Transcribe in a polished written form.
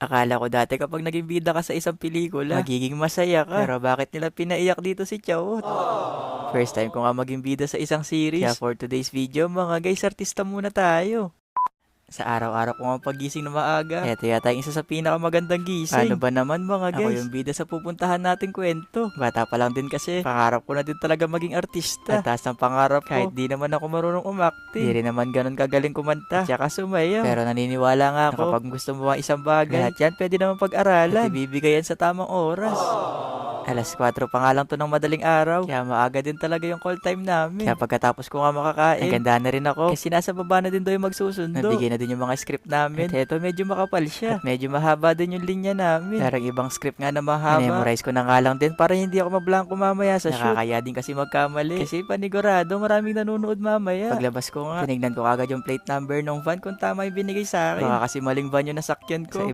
Akala ko dati kapag naging bida ka sa isang pelikula, magiging masaya ka. Pero bakit nila pinaiyak dito si Chao? First time ko nga maging bida sa isang series. Kaya for today's video mga guys, artista muna tayo. Sa araw-araw ko nga pagising na maaga, eto yata yung isa sa pinakamagandang gising. Ano ba naman mga guys? Ako yung bida sa pupuntahan nating kwento. Bata pa lang din kasi, pangarap ko na din talaga maging artista. At taas ng pangarap ko, kahit di naman ako marunong umakting, di rin naman ganun kagaling kumanta, at saka sumayaw. Pero naniniwala nga ako, na kapag gusto mo ang isang bagay, lahat yan pwede naman pag-aralan, at ibibigay yan sa tamang oras. Alas 4 pa nga lang to ng madaling araw. Kaya maaga din talaga yung call time namin. Kaya pagkatapos ko nga makakain, naganda na rin ako. Kasi nasa baba na din daw yung magsusundo. Nabigay na din yung mga script namin. At eto medyo makapal siya. At medyo mahaba din yung linya namin. Parang ibang script nga na mahaba. Memorize ko na nga lang din para hindi ako mablanko mamaya sa shoot. Nakakaya din kasi magkamali. Kasi panigurado maraming nanonood mamaya. Paglabas ko nga, tinignan ko agad yung plate number ng van kung tama yung binigay sa akin. Baka kasi maling van yung nasakyan ko.